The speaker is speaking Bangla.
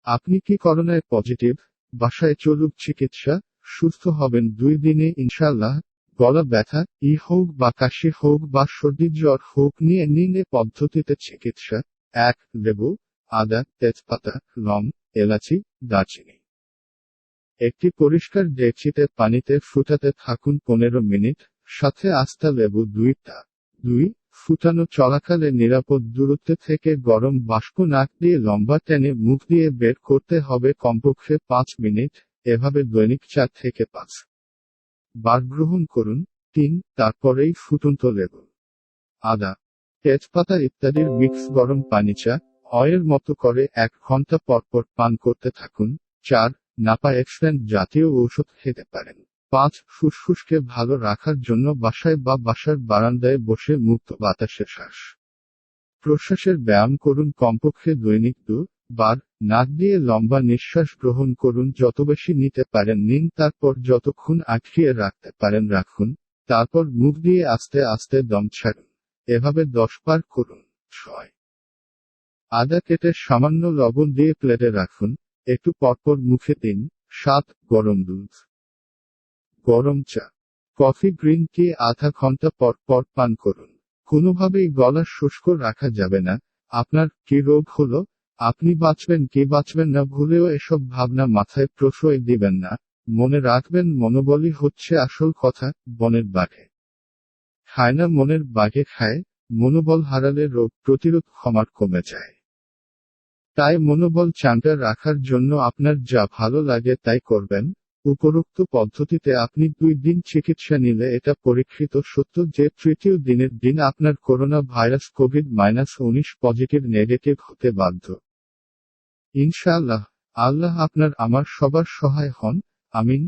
আপনি কি করোনায় পজিটিভ? বাসায় চলুক চিকিৎসা, সুস্থ হবেন 2 দিনে ইনশাআল্লাহ। গলা ব্যথা, হোক বা কাশি হোক বা সর্দি জ্বর হোক, নিয়ে নিন এ পদ্ধতিতে চিকিৎসা। 1. লেবু, আদা, তেজপাতা, লং, এলাচি, দারচিনি। একটি পরিষ্কার ডেকচিতে পানিতে ফুটাতে থাকুন 15 মিনিট, সাথে আস্তা লেবু 2টা। 2. ফুটানো চলাকালে নিরাপদ দূরত্বে থেকে গরম বাষ্প নাক দিয়ে লম্বা টেনে মুখ দিয়ে বের করতে হবে কমপক্ষে 5 মিনিট, এভাবে দৈনিক 4 থেকে 5 বার গ্রহণ করুন। 3. তারপরেই ফুটন্ত লেবু, আদা, তেজপাতা ইত্যাদির মিক্স গরম পানি চা, এর মতো করে 1 ঘন্টা পরপর পান করতে থাকুন। 4. নাপা এক্সট্যান্ট জাতীয় ঔষধ খেতে পারেন। 5. ফুসফুসকে ভালো রাখার জন্য বাসায় বা বাসার বারান্দায় বসে মুক্ত বাতাসে শ্বাস প্রশ্বাসের ব্যায়াম করুন কমপক্ষে দৈনিক 2 বার। নাক দিয়ে লম্বা নিঃশ্বাস গ্রহণ করুন, যত বেশি নিতে পারেন নিন, তারপর যতক্ষণ আটকিয়ে রাখতে পারেন রাখুন, তারপর মুখ দিয়ে আস্তে আস্তে দম ছাড়ুন। এভাবে 10 বার করুন। 6. আদা কেটে সামান্য লবণ দিয়ে প্লেটে রাখুন, একটু পরপর মুখে দিন। 7. গরম দুধ, গরম চা, কফি, গ্রিন টি আধা ঘন্টা পর পর পান করুন। কোনোভাবেই গলা শুষ্ক রাখা যাবে না। আপনার কি রোগ হলো? আপনি বাঁচবেন কি বাঁচবেন না ভুলেও এসব ভাবনা মাথায় প্রশ্রয় দিবেন না। মনে রাখবেন, মনোবলই হচ্ছে আসল কথা। বনের বাঘে খায় না, মনের বাঘে খায়। মনোবল হারালে রোগ প্রতিরোধ ক্ষমার কমে যায়। তাই মনোবল চাঙ্গা রাখার জন্য আপনার যা ভালো লাগে তাই করবেন। উপরোক্ত পদ্ধতিতে আপনি 2 দিন চিকিৎসা নিলে এটা পরীক্ষিত সত্য যে তৃতীয় দিনের দিন আপনার corona virus COVID-19 positive negative হতে বাধ্য। ইনশাআল্লাহ, আল্লাহ আপনার আমার সবার সহায় হন। আমিন।